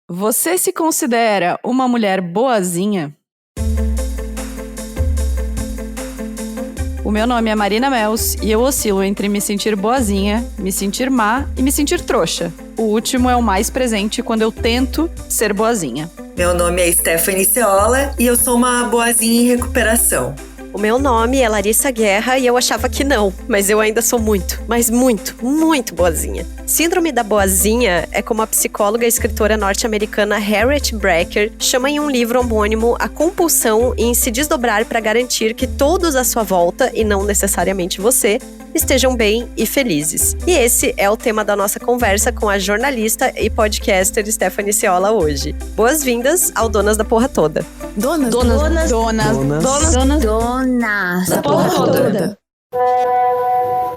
Você se considera uma mulher boazinha? O meu nome é Marina Mels e eu oscilo entre me sentir boazinha, me sentir má e me sentir trouxa. O último é o mais presente quando eu tento ser boazinha. Meu nome é Stephanie Ceola e eu sou uma boazinha em recuperação. O meu nome é Larissa Guerra e eu achava que não, mas eu ainda sou muito, mas muito boazinha. Síndrome da boazinha é como a psicóloga e escritora norte-americana Harriet Brecker chama em um livro homônimo a compulsão em se desdobrar para garantir que todos à sua volta, e não necessariamente você, estejam bem e felizes. E esse é o tema da nossa conversa com a jornalista e podcaster Stephanie Ceola hoje. Boas-vindas ao Donas da Porra Toda. Donas Da Porra Toda.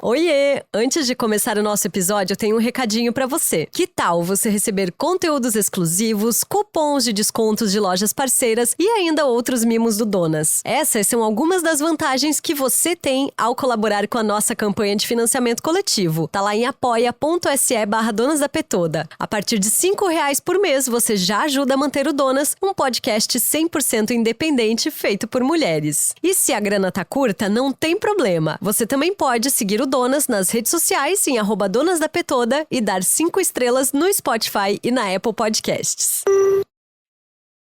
Oiê! Antes de começar o nosso episódio, eu tenho um recadinho pra você. Que tal você receber conteúdos exclusivos, cupons de descontos de lojas parceiras e ainda outros mimos do Donas? Essas são algumas das vantagens que você tem ao colaborar com a nossa campanha de financiamento coletivo. Tá lá em apoia.se/Donas da Petoda. A partir de R$5 por mês, você já ajuda a manter o Donas, um podcast 100% independente feito por mulheres. E se a grana tá curta, não tem problema. Você também pode seguir o Donas nas redes sociais em @donasdapetoda e dar 5 estrelas no Spotify e na Apple Podcasts.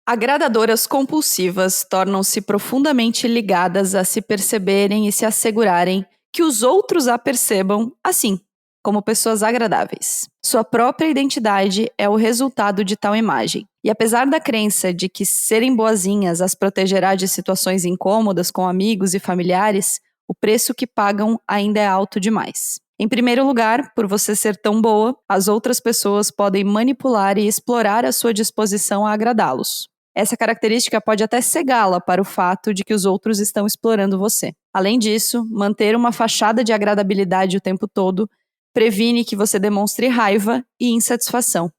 Agradadoras compulsivas tornam-se profundamente ligadas a se perceberem e se assegurarem que os outros a percebam assim, como pessoas agradáveis. Sua própria identidade é o resultado de tal imagem. E apesar da crença de que serem boazinhas as protegerá de situações incômodas com amigos e familiares, o preço que pagam ainda é alto demais. Em primeiro lugar, por você ser tão boa, as outras pessoas podem manipular e explorar a sua disposição a agradá-los. Essa característica pode até cegá-la para o fato de que os outros estão explorando você. Além disso, manter uma fachada de agradabilidade o tempo todo previne que você demonstre raiva e insatisfação,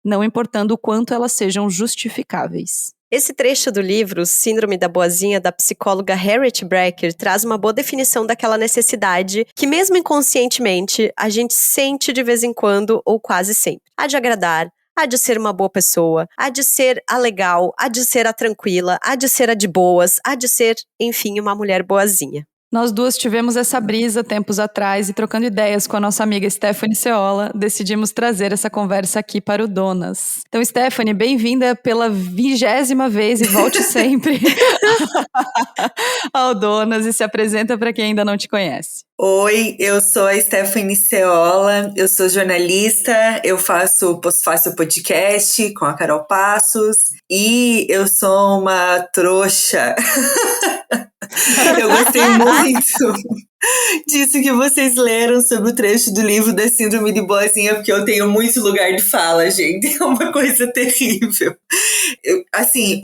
não importando o quanto elas sejam justificáveis. Esse trecho do livro, Síndrome da Boazinha, da psicóloga Harriet Brecker, traz uma boa definição daquela necessidade que, mesmo inconscientemente, a gente sente de vez em quando ou quase sempre. Há de agradar, há de ser uma boa pessoa, há de ser a legal, há de ser a tranquila, há de ser a de boas, há de ser, enfim, uma mulher boazinha. Nós duas tivemos essa brisa tempos atrás e trocando ideias com a nossa amiga Stephanie Ceola, decidimos trazer essa conversa aqui para o Donas. Então, Stephanie, bem-vinda pela 20ª vez e volte sempre ao Donas e se apresenta para quem ainda não te conhece. Oi, eu sou a Stephanie Ceola, eu sou jornalista, eu faço podcast com a Carol Passos e eu sou uma trouxa. Eu gostei muito disso que vocês leram sobre o trecho do livro da Síndrome de Boazinha, porque eu tenho muito lugar de fala, gente. É uma coisa terrível.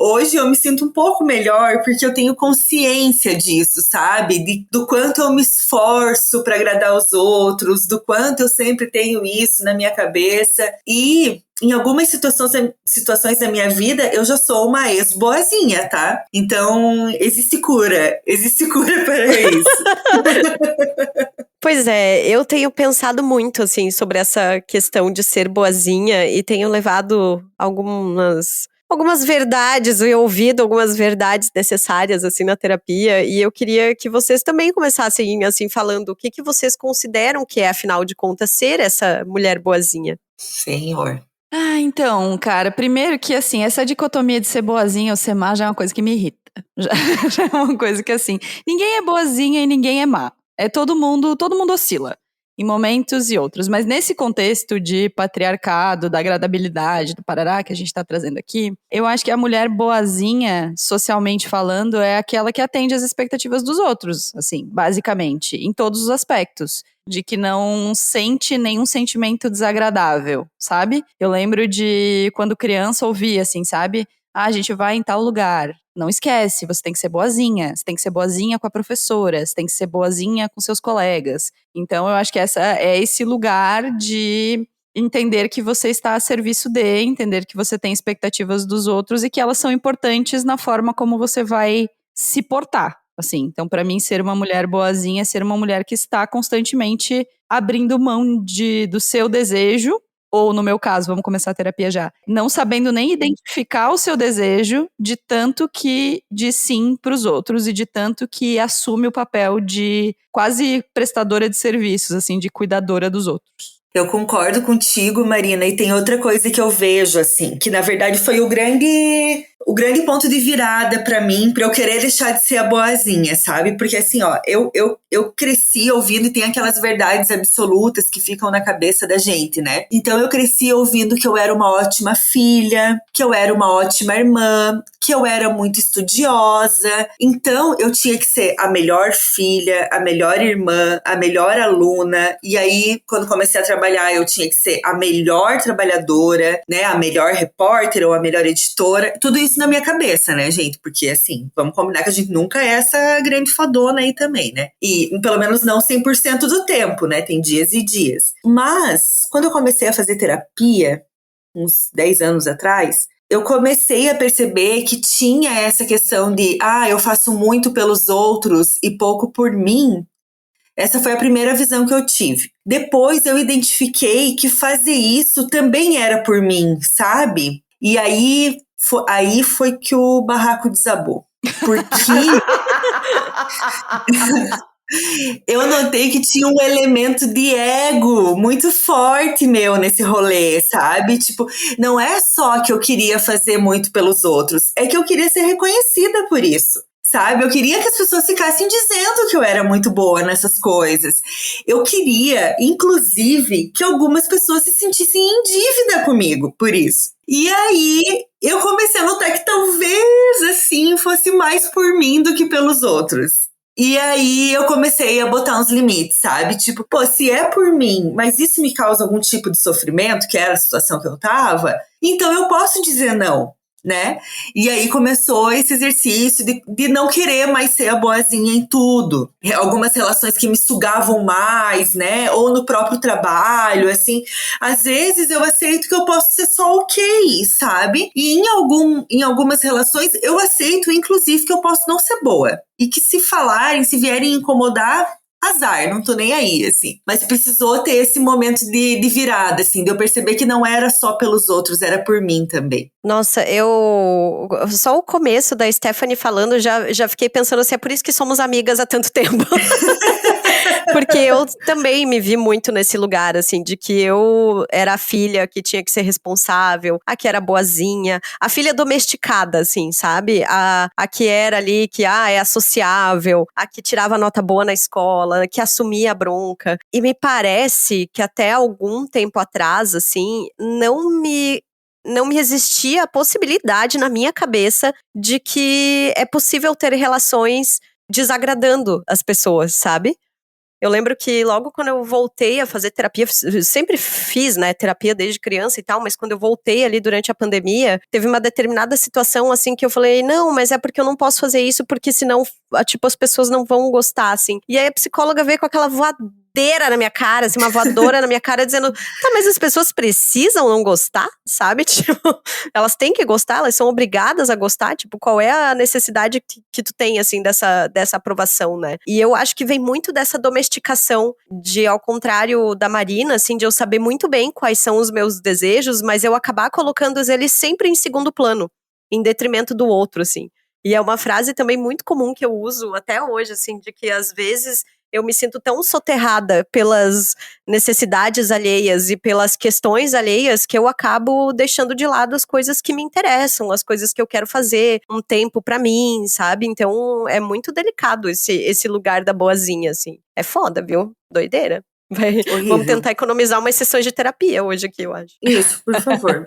Hoje eu me sinto um pouco melhor porque eu tenho consciência disso, sabe? Do quanto eu me esforço para agradar os outros, do quanto eu sempre tenho isso na minha cabeça. E em algumas situações da minha vida, eu já sou uma ex-boazinha, tá? Então, existe cura para isso. Pois é, eu tenho pensado muito, assim, sobre essa questão de ser boazinha e tenho levado algumas verdades, eu ouvido algumas verdades necessárias, assim, na terapia, e eu queria que vocês também começassem, assim, falando o que vocês consideram que é, afinal de contas, ser essa mulher boazinha. Senhor. Então, cara, primeiro que, assim, essa dicotomia de ser boazinha ou ser má já é uma coisa que me irrita. Já é uma coisa que, assim, ninguém é boazinha e ninguém é má. Todo mundo oscila em momentos e outros. Mas nesse contexto de patriarcado, da agradabilidade, do parará que a gente tá trazendo aqui, eu acho que a mulher boazinha, socialmente falando, é aquela que atende às expectativas dos outros, assim, basicamente, em todos os aspectos. De que não sente nenhum sentimento desagradável, sabe? Eu lembro de quando criança ouvia assim, sabe? A gente vai em tal lugar. Não esquece, você tem que ser boazinha. Você tem que ser boazinha com a professora. Você tem que ser boazinha com seus colegas. Então, eu acho que esse lugar de entender que você está a serviço de, entender que você tem expectativas dos outros e que elas são importantes na forma como você vai se portar. Assim, então, para mim, ser uma mulher boazinha é ser uma mulher que está constantemente abrindo mão do seu desejo ou no meu caso, vamos começar a terapia já, não sabendo nem identificar o seu desejo de tanto que diz sim pros outros e de tanto que assume o papel de quase prestadora de serviços, assim, de cuidadora dos outros. Eu concordo contigo, Marina, e tem outra coisa que eu vejo, assim, que na verdade foi o grande ponto de virada pra mim, pra eu querer deixar de ser a boazinha, sabe? Porque assim, ó, eu cresci ouvindo e tem aquelas verdades absolutas que ficam na cabeça da gente, né? Então eu cresci ouvindo que eu era uma ótima filha, que eu era uma ótima irmã, que eu era muito estudiosa. Então eu tinha que ser a melhor filha, a melhor irmã, a melhor aluna. E aí, quando comecei a trabalhar, eu tinha que ser a melhor trabalhadora, né? A melhor repórter ou a melhor editora. Tudo isso na minha cabeça, né, gente? Porque, assim, vamos combinar que a gente nunca é essa grande fodona aí também, né? E, pelo menos, não 100% do tempo, né? Tem dias e dias. Mas, quando eu comecei a fazer terapia, uns 10 anos atrás, eu comecei a perceber que tinha essa questão de, eu faço muito pelos outros e pouco por mim. Essa foi a primeira visão que eu tive. Depois eu identifiquei que fazer isso também era por mim, sabe? E aí foi que o barraco desabou. Porque eu notei que tinha um elemento de ego muito forte meu nesse rolê, sabe? Tipo, não é só que eu queria fazer muito pelos outros, é que eu queria ser reconhecida por isso. Sabe? Eu queria que as pessoas ficassem dizendo que eu era muito boa nessas coisas. Eu queria, inclusive, que algumas pessoas se sentissem em dívida comigo por isso. E aí, eu comecei a notar que talvez, assim, fosse mais por mim do que pelos outros. E aí, eu comecei a botar uns limites, sabe? Tipo, pô, se é por mim, mas isso me causa algum tipo de sofrimento, que era a situação que eu tava, então eu posso dizer não. Né? E aí começou esse exercício de não querer mais ser a boazinha em tudo. Algumas relações que me sugavam mais, né? Ou no próprio trabalho, assim. Às vezes eu aceito que eu posso ser só ok, sabe? E em algumas relações eu aceito, inclusive, que eu posso não ser boa. E que se falarem, se vierem incomodar, azar, não tô nem aí, assim. Mas precisou ter esse momento de virada, assim, de eu perceber que não era só pelos outros, era por mim também. Nossa, só o começo da Stephanie falando, já fiquei pensando assim, é por isso que somos amigas há tanto tempo. Porque eu também me vi muito nesse lugar, assim, de que eu era a filha que tinha que ser responsável, a que era boazinha, a filha domesticada, assim, sabe? A que era ali, que é associável, a que tirava nota boa na escola, que assumia a bronca. E me parece que até algum tempo atrás, assim, não me existia a possibilidade na minha cabeça de que é possível ter relações desagradando as pessoas, sabe? Eu lembro que logo quando eu voltei a fazer terapia, sempre fiz, né, terapia desde criança e tal, mas quando eu voltei ali durante a pandemia, teve uma determinada situação, assim, que eu falei, não, mas é porque eu não posso fazer isso, porque senão, tipo, as pessoas não vão gostar, assim. E aí a psicóloga veio com aquela voadeira na minha cara, assim, uma voadora na minha cara, dizendo, tá, mas as pessoas precisam não gostar, sabe? Tipo, elas têm que gostar, elas são obrigadas a gostar, tipo, qual é a necessidade que tu tem, assim, dessa aprovação, né? E eu acho que vem muito dessa domesticação de, ao contrário da Marina, assim, de eu saber muito bem quais são os meus desejos, mas eu acabar colocando eles sempre em segundo plano, em detrimento do outro, assim. E é uma frase também muito comum que eu uso até hoje, assim, de que às vezes eu me sinto tão soterrada pelas necessidades alheias e pelas questões alheias que eu acabo deixando de lado as coisas que me interessam, as coisas que eu quero fazer, um tempo pra mim, sabe? Então é muito delicado esse lugar da boazinha, assim. É foda, viu? Doideira. Vamos tentar economizar umas sessões de terapia hoje aqui, eu acho. Isso, por favor.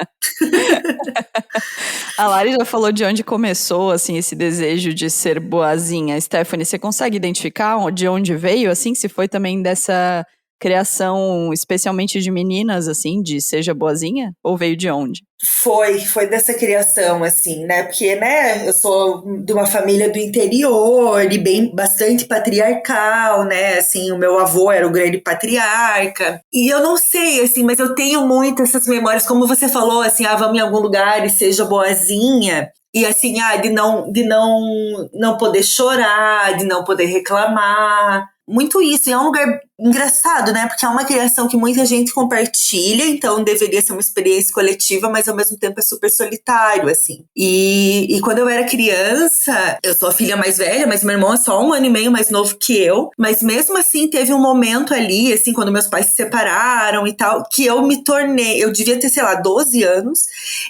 A Lari já falou de onde começou, assim, esse desejo de ser boazinha. Stephanie, você consegue identificar de onde veio, assim? Se foi também dessa criação, especialmente de meninas, assim, de seja boazinha? Ou veio de onde? Foi dessa criação, assim, né? Porque, né, eu sou de uma família do interior e bastante patriarcal, né? Assim, o meu avô era o grande patriarca. E eu não sei, assim, mas eu tenho muito essas memórias, como você falou, assim, vamos em algum lugar e seja boazinha. E assim, de não poder chorar, de não poder reclamar. muito isso. E é um lugar engraçado, né? Porque é uma criação que muita gente compartilha, então deveria ser uma experiência coletiva, mas ao mesmo tempo é super solitário, assim. E quando eu era criança, eu sou a filha mais velha, mas meu irmão é só 1 ano e meio mais novo que eu. Mas mesmo assim, teve um momento ali, assim, quando meus pais se separaram e tal, que eu me tornei, eu devia ter, sei lá, 12 anos,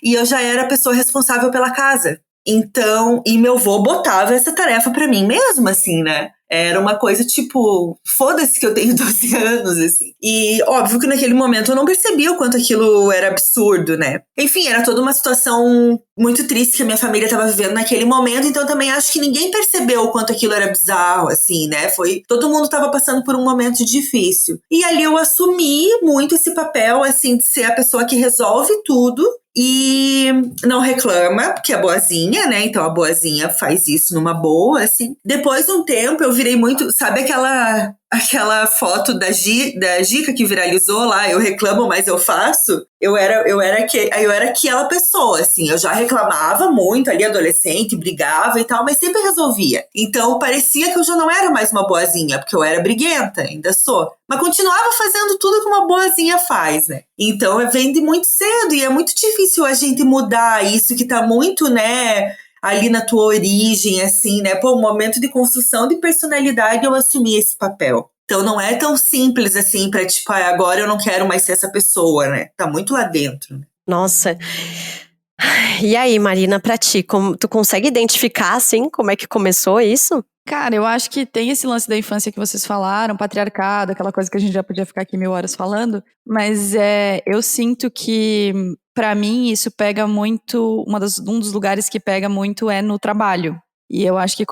e eu já era a pessoa responsável pela casa. Então, e meu avô botava essa tarefa pra mim mesmo, assim, né? Era uma coisa tipo, foda-se que eu tenho 12 anos, assim. E óbvio que naquele momento eu não percebia o quanto aquilo era absurdo, né? Enfim, era toda uma situação muito triste que a minha família tava vivendo naquele momento, então eu também acho que ninguém percebeu o quanto aquilo era bizarro, assim, né? Todo mundo tava passando por um momento difícil. E ali eu assumi muito esse papel, assim, de ser a pessoa que resolve tudo e não reclama, porque é boazinha, né? Então a boazinha faz isso numa boa, assim. Depois de um tempo eu virei muito, sabe aquela foto da Gica que viralizou lá, eu reclamo, mas eu faço? Eu era aquela pessoa, assim, eu já reclamava muito ali, adolescente, brigava e tal, mas sempre resolvia. Então parecia que eu já não era mais uma boazinha, porque eu era briguenta, ainda sou. Mas continuava fazendo tudo que uma boazinha faz, né? Então vem de muito cedo e é muito difícil a gente mudar isso que tá muito, né, ali na tua origem, assim, né? Pô, um momento de construção de personalidade eu assumi esse papel. Então não é tão simples assim pra, tipo, agora eu não quero mais ser essa pessoa, né? Tá muito lá dentro. Nossa. E aí, Marina, pra ti, tu consegue identificar, assim, como é que começou isso? Cara, eu acho que tem esse lance da infância que vocês falaram, patriarcado, aquela coisa que a gente já podia ficar aqui 1000 horas falando, mas eu sinto que, pra mim, isso pega muito, um dos lugares que pega muito é no trabalho. E eu acho que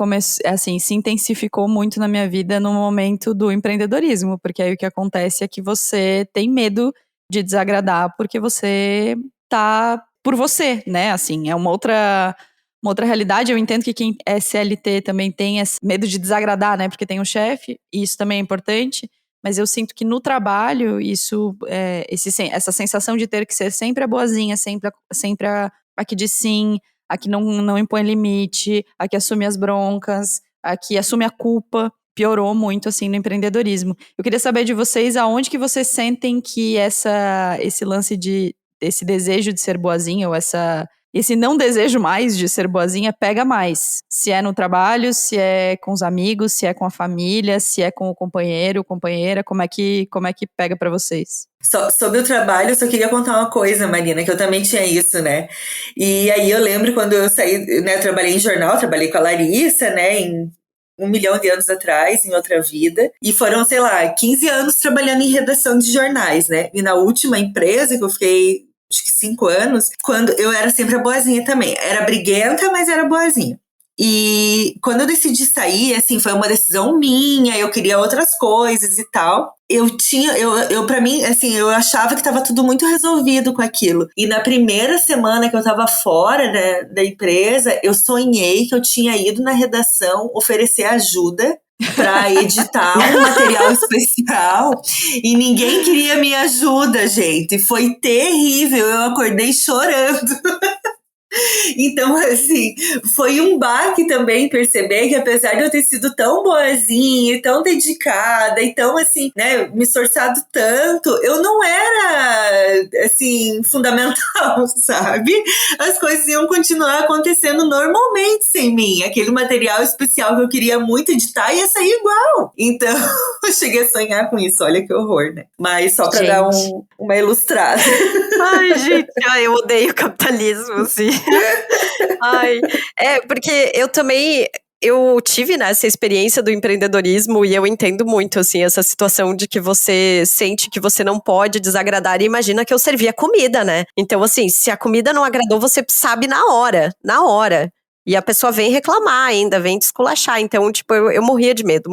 assim, se intensificou muito na minha vida no momento do empreendedorismo, porque aí o que acontece é que você tem medo de desagradar porque você tá por você, né? Assim, é uma outra realidade. Eu entendo que quem é CLT também tem esse medo de desagradar, né? Porque tem um chefe, e isso também é importante. Mas eu sinto que no trabalho, essa sensação de ter que ser sempre a boazinha, sempre a que diz sim, a que não impõe esse a que assume as broncas, a que assume a culpa, piorou muito, assim, no empreendedorismo. Eu queria saber de vocês, aonde que vocês sentem que esse lance esse desejo de ser boazinha, ou esse não desejo mais de ser boazinha pega mais. Se é no trabalho, se é com os amigos, se é com a família, se é com o companheiro, companheira, como é que pega pra vocês? Sobre o trabalho, eu só queria contar uma coisa, Marina, que eu também tinha isso, né? E aí eu lembro quando eu saí, né, eu trabalhei em jornal, trabalhei com a Larissa, né, em 1 milhão de anos atrás, em outra vida. E foram, sei lá, 15 anos trabalhando em redação de jornais, né? E na última empresa que eu fiquei, acho que 5 anos, quando eu era sempre a boazinha também. Era briguenta, mas era boazinha. E quando eu decidi sair, assim, foi uma decisão minha, eu queria outras coisas e tal. Pra mim, assim, eu achava que tava tudo muito resolvido com aquilo. E na primeira semana que eu tava fora, né, da empresa, eu sonhei que eu tinha ido na redação oferecer ajuda pra editar um material especial e ninguém queria minha ajuda, gente. Foi terrível, eu acordei chorando. Então, assim, foi um baque também perceber que apesar de eu ter sido tão boazinha e tão dedicada e tão, assim, né, me esforçado tanto, eu não era, assim, fundamental, sabe? As coisas iam continuar acontecendo normalmente sem mim. Aquele material especial que eu queria muito editar ia sair igual. Então, eu cheguei a sonhar com isso. Olha que horror, né? Mas só pra dar uma ilustrada. Ai, gente, eu odeio capitalismo, assim. Ai, porque eu tive, né, essa experiência do empreendedorismo e eu entendo muito, assim, essa situação de que você sente que você não pode desagradar e imagina que eu servia comida, né? Então, assim, se a comida não agradou, você sabe na hora. E a pessoa vem reclamar ainda, vem te esculachar. Então, tipo, eu morria de medo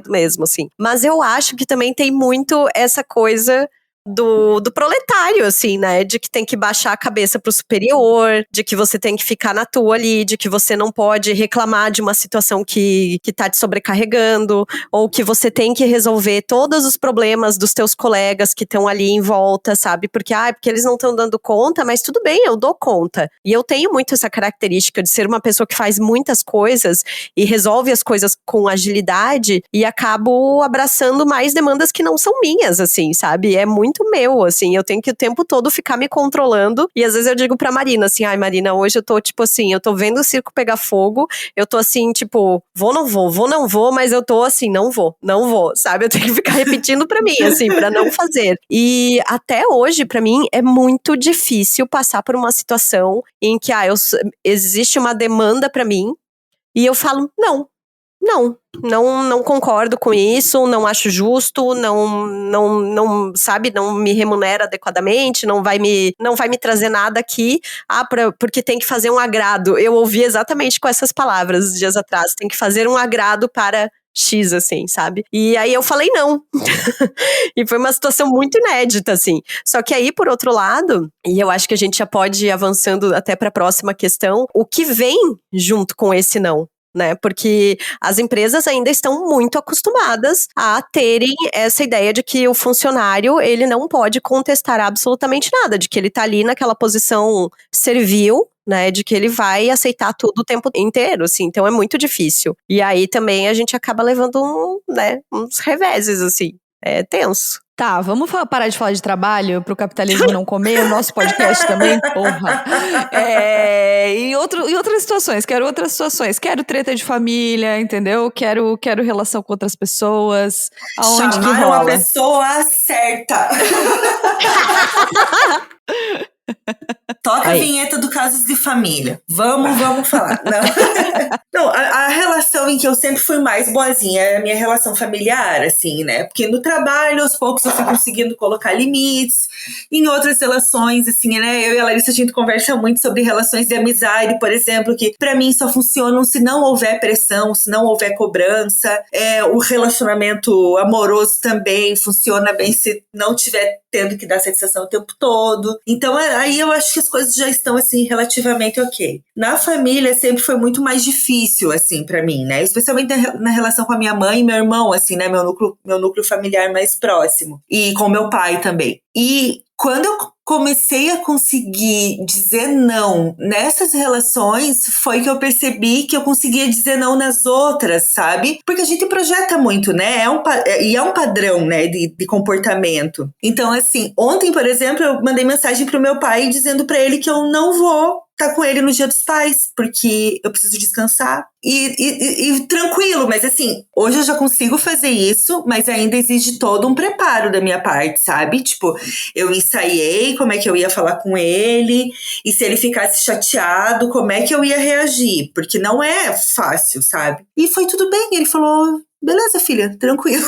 mesmo, assim. Mas eu acho que também tem muito essa coisa do proletário, assim, né? De que tem que baixar a cabeça pro superior, de que você tem que ficar na tua ali, de que você não pode reclamar de uma situação que tá te sobrecarregando, ou que você tem que resolver todos os problemas dos teus colegas que estão ali em volta, sabe? Porque eles não estão dando conta, mas tudo bem, eu dou conta. E eu tenho muito essa característica de ser uma pessoa que faz muitas coisas e resolve as coisas com agilidade e acabo abraçando mais demandas que não são minhas, assim, sabe? É muito meu, assim, eu tenho que o tempo todo ficar me controlando e às vezes eu digo pra Marina, assim, Marina, hoje eu tô, tipo assim, eu tô vendo o circo pegar fogo, eu tô assim, tipo, vou, não vou, mas eu tô assim, não vou, sabe? Eu tenho que ficar repetindo pra mim, assim, pra não fazer. E até hoje, pra mim, é muito difícil passar por uma situação em que, existe uma demanda pra mim e eu falo, não concordo com isso, não acho justo, não, sabe, não me remunera adequadamente, não vai me trazer nada aqui, porque tem que fazer um agrado. Eu ouvi exatamente com essas palavras dias atrás, tem que fazer um agrado para X, assim, sabe? E aí eu falei não. E foi uma situação muito inédita, assim. Só que aí, por outro lado, e eu acho que a gente já pode ir avançando até para a próxima questão, o que vem junto com esse não? Né? Porque as empresas ainda estão muito acostumadas a terem essa ideia de que o funcionário, ele não pode contestar absolutamente nada, de que ele tá ali naquela posição servil, né, de que ele vai aceitar tudo o tempo inteiro, assim, então é muito difícil. E aí também a gente acaba levando uns reveses, assim, é tenso. Tá, vamos parar de falar de trabalho pro capitalismo não comer o nosso podcast também? Porra! E outras situações, quero treta de família, entendeu? Quero relação com outras pessoas. Aonde que Chamaram rola? a pessoa certa. Toca a vinheta do Casos de Família. Vamos falar. Não, a relação em que eu sempre fui mais boazinha é a minha relação familiar, assim, né? Porque no trabalho, aos poucos, eu fui conseguindo colocar limites. Em outras relações, assim, né? Eu e a Larissa, a gente conversa muito sobre relações de amizade, por exemplo, que pra mim só funcionam se não houver pressão, se não houver cobrança. O relacionamento amoroso também funciona bem se não tiver tendo que dar satisfação o tempo todo. Então, aí eu acho que as coisas já estão, assim, relativamente ok. Na família, sempre foi muito mais difícil, assim, pra mim, né? Especialmente na relação com a minha mãe e meu irmão, assim, né? Meu núcleo familiar mais próximo. E com meu pai também. E quando eu comecei a conseguir dizer não nessas relações, foi que eu percebi que eu conseguia dizer não nas outras, sabe? Porque a gente projeta muito, né? E é um padrão, né, de comportamento. Então, assim, ontem, por exemplo, eu mandei mensagem pro meu pai dizendo pra ele que eu não vou estar com ele no Dia dos Pais, porque eu preciso descansar. E tranquilo, mas assim, hoje eu já consigo fazer isso, mas ainda exige todo um preparo da minha parte, sabe? Tipo, eu ensaiei como é que eu ia falar com ele, e se ele ficasse chateado, como é que eu ia reagir, porque não é fácil, sabe? E foi tudo bem, ele falou, beleza, filha, tranquilo.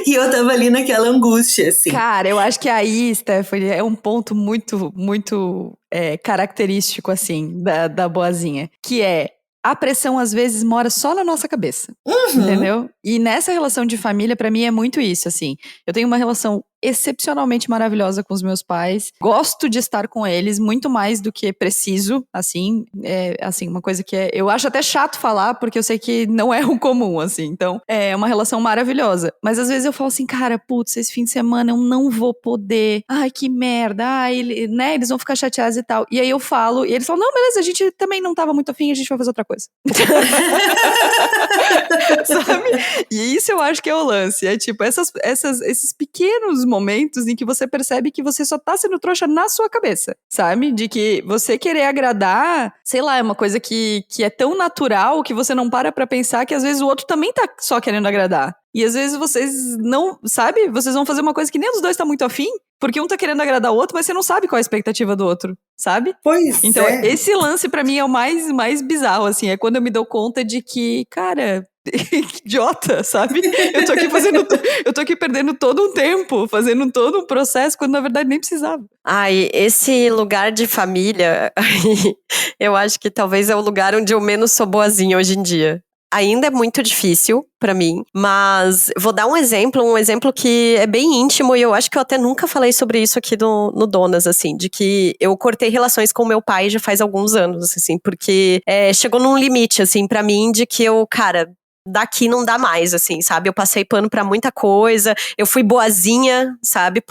E eu tava ali naquela angústia, assim. Cara, eu acho que aí, Stephanie, é um ponto muito, muito característico, assim, da boazinha, que é a pressão, às vezes, mora só na nossa cabeça, entendeu? E nessa relação de família, pra mim, é muito isso, assim. Eu tenho uma relação excepcionalmente maravilhosa com os meus pais. Gosto de estar com eles muito mais do que preciso, assim. Assim, uma coisa que eu acho até chato falar, porque eu sei que não é o comum, assim. Então, é uma relação maravilhosa. Mas às vezes eu falo assim, cara, putz, esse fim de semana eu não vou poder. Ai, que merda. Ai, né, eles vão ficar chateados e tal. E aí eu falo, e eles falam, não, beleza, a gente também não tava muito afim, a gente vai fazer outra coisa. Sabe? E isso eu acho que é o lance. É tipo, esses pequenos momentos em que você percebe que você só tá sendo trouxa na sua cabeça, sabe? De que você querer agradar, sei lá, é uma coisa que é tão natural que você não para pra pensar que às vezes o outro também tá só querendo agradar. E às vezes vocês não, sabe? Vocês vão fazer uma coisa que nem os dois tá muito afim, porque um tá querendo agradar o outro, mas você não sabe qual é a expectativa do outro, sabe? Pois então, é. Esse lance pra mim é o mais bizarro, assim, é quando eu me dou conta de que, cara, que idiota, sabe? Eu tô aqui perdendo todo um tempo, fazendo todo um processo, quando na verdade nem precisava. Ai, esse lugar de família, eu acho que talvez é o lugar onde eu menos sou boazinha hoje em dia. ainda é muito difícil pra mim, mas vou dar um exemplo que é bem íntimo e eu acho que eu até nunca falei sobre isso aqui no Donas, assim, de que eu cortei relações com meu pai já faz alguns anos, assim, porque chegou num limite, assim, pra mim, de que cara, daqui não dá mais, assim, sabe? Eu passei pano pra muita coisa, eu fui boazinha, sabe?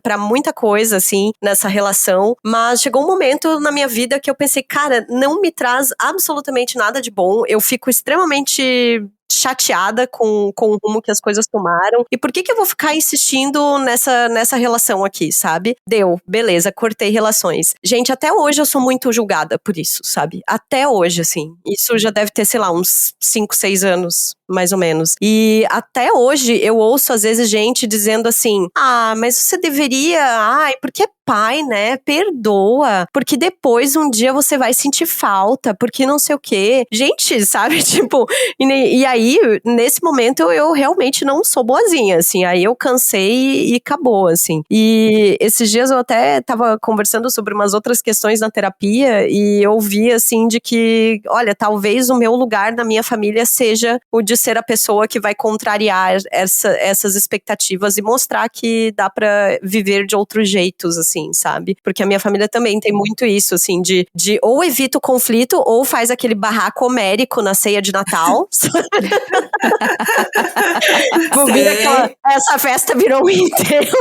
Pra muita coisa, assim, nessa relação, mas chegou um momento na minha vida que eu pensei, cara, não me traz absolutamente nada de bom, eu fico extremamente chateada com o rumo que as coisas tomaram. E por que eu vou ficar insistindo nessa relação aqui, sabe? Deu, beleza, cortei relações. Gente, até hoje eu sou muito julgada por isso, sabe? Até hoje, assim. Isso já deve ter, sei lá, uns 5, 6 anos, mais ou menos. E até hoje eu ouço, às vezes, gente dizendo assim, mas você deveria, porque é pai, né? Perdoa, porque depois um dia você vai sentir falta, porque não sei o quê. Gente, sabe? Tipo, e aí, nesse momento, eu realmente não sou boazinha, assim. Aí eu cansei e acabou, assim. E esses dias eu até tava conversando sobre umas outras questões na terapia e eu vi, assim, de que, olha, talvez o meu lugar na minha família seja o de ser a pessoa que vai contrariar essas expectativas e mostrar que dá pra viver de outros jeitos, assim, sabe? Porque a minha família também tem muito isso, assim, de ou evita o conflito ou faz aquele barraco homérico na ceia de Natal. Essa festa virou um enterro,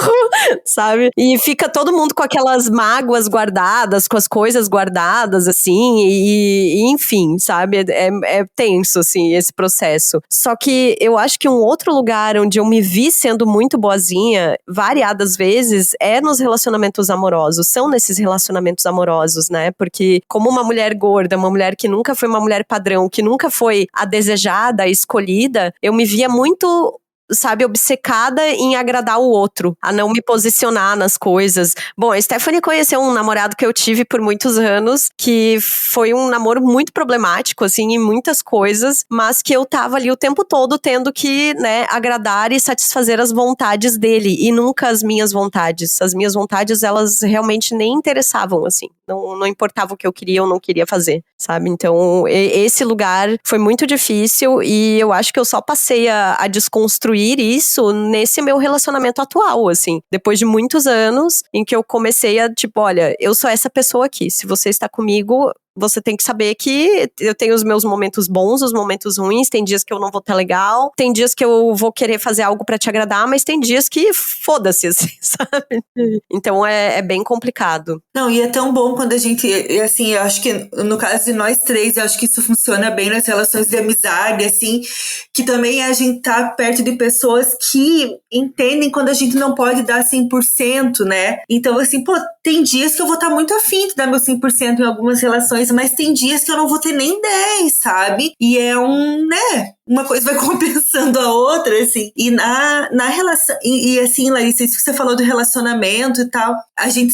sabe? E fica todo mundo com aquelas mágoas guardadas, com as coisas guardadas, assim, e enfim, sabe? É tenso, assim, esse processo. Só que eu acho que um outro lugar onde eu me vi sendo muito boazinha, variadas vezes, é nos relacionamentos amorosos. São nesses relacionamentos amorosos, né? Porque como uma mulher gorda, uma mulher que nunca foi uma mulher padrão, que nunca foi a desejada, a escolhida, eu me via muito, sabe, obcecada em agradar o outro, a não me posicionar nas coisas. Bom, a Stephanie conheceu um namorado que eu tive por muitos anos, que foi um namoro muito problemático, assim, em muitas coisas, mas que eu tava ali o tempo todo tendo que, né, agradar e satisfazer as vontades dele, e nunca as minhas vontades. As minhas vontades, elas realmente nem interessavam, assim. Não importava o que eu queria ou não queria fazer, sabe? Então, esse lugar foi muito difícil e eu acho que eu só passei a desconstruir isso nesse meu relacionamento atual, assim. Depois de muitos anos em que eu comecei a, tipo, olha, eu sou essa pessoa aqui. Se você está comigo, você tem que saber que eu tenho os meus momentos bons, os momentos ruins, tem dias que eu não vou estar legal, tem dias que eu vou querer fazer algo pra te agradar, mas tem dias que foda-se, assim, sabe? Então é bem complicado. Não, e é tão bom quando a gente, assim, eu acho que no caso de nós três, eu acho que isso funciona bem nas relações de amizade, assim, que também a gente tá perto de pessoas que entendem quando a gente não pode dar 100%, né? Então, assim, pô, tem dias que eu vou estar muito afim de dar meu 100% em algumas relações, mas tem dias que eu não vou ter nem 10, sabe? E é né? Uma coisa vai compensando a outra, assim. E na relação... E assim, Larissa, isso que você falou do relacionamento e tal, a gente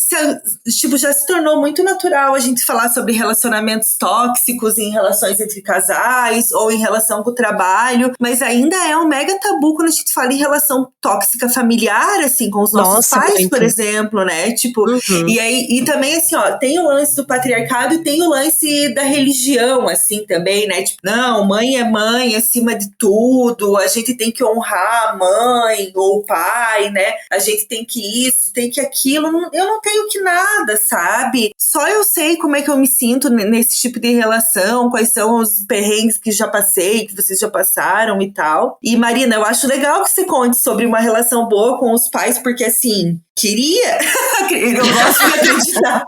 já se tornou muito natural a gente falar sobre relacionamentos tóxicos em relações entre casais ou em relação com o trabalho, mas ainda é um mega tabu quando a gente fala em relação tóxica familiar, assim, com os nossos pais, muito. Por exemplo, né? Tipo, e aí, e também, assim, ó, tem o lance do patriarcado e tem o lance da religião, assim, também, né? Tipo, não, mãe é mãe, acima de tudo, a gente tem que honrar a mãe ou o pai, né? A gente tem que isso, tem que aquilo. Eu não tenho que nada, sabe? Só eu sei como é que eu me sinto nesse tipo de relação, quais são os perrengues que já passei, que vocês já passaram e tal. E, Marina, eu acho legal que você conte sobre uma relação boa com os pais, porque, assim, eu gosto de acreditar.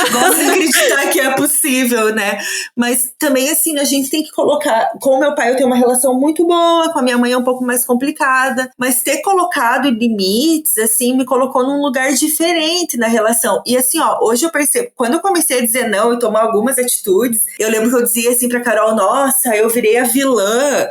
Gosto de acreditar que é possível, né? Mas também, assim, a gente tem que colocar... Com o meu pai eu tenho uma relação muito boa, com a minha mãe é um pouco mais complicada, mas ter colocado limites, assim, me colocou num lugar diferente na relação. E assim, ó, hoje eu percebo, quando eu comecei a dizer não e tomar algumas atitudes, eu lembro que eu dizia assim pra Carol, nossa, eu virei a vilã.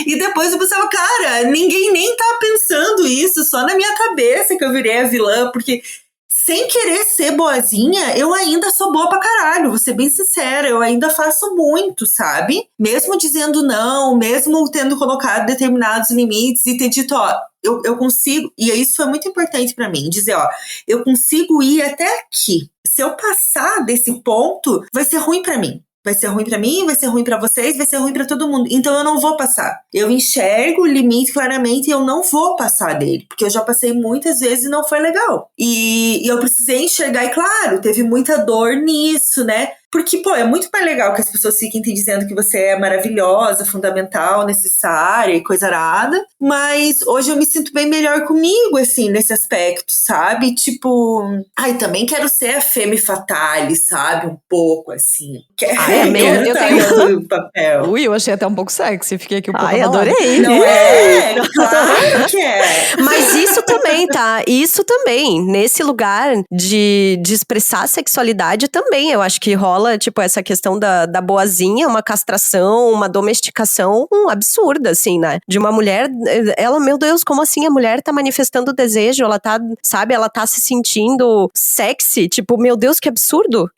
E depois eu pensava, cara, ninguém nem tá pensando isso, só na minha cabeça que eu virei a vilã, porque... Sem querer ser boazinha, eu ainda sou boa pra caralho, vou ser bem sincera, eu ainda faço muito, sabe? Mesmo dizendo não, mesmo tendo colocado determinados limites e ter dito, ó, eu consigo, e isso foi muito importante pra mim, dizer, ó, eu consigo ir até aqui. Se eu passar desse ponto, vai ser ruim pra mim. Vai ser ruim pra mim, vai ser ruim pra vocês, vai ser ruim pra todo mundo. Então eu não vou passar. Eu enxergo o limite claramente e eu não vou passar dele. Porque eu já passei muitas vezes e não foi legal. E eu precisei enxergar, e claro, teve muita dor nisso, né? Porque, pô, é muito mais legal que as pessoas fiquem te dizendo que você é maravilhosa, fundamental, necessária e coisa arada. Mas hoje eu me sinto bem melhor comigo, assim, nesse aspecto, sabe? Tipo, ai, também quero ser a femme fatale, sabe? Um pouco, assim. eu tenho o papel. Ui, eu achei até um pouco sexy, fiquei aqui um pouco Ai, abalada. adorei. Não é? Claro que é. Mas isso também, tá? Isso também. Nesse lugar de expressar sexualidade também, eu acho que rola, tipo, essa questão da boazinha, uma castração, uma domesticação absurda, assim, né? De uma mulher, ela, meu Deus, como assim? A mulher tá manifestando desejo, ela tá, sabe? Ela tá se sentindo sexy. Tipo, meu Deus, que absurdo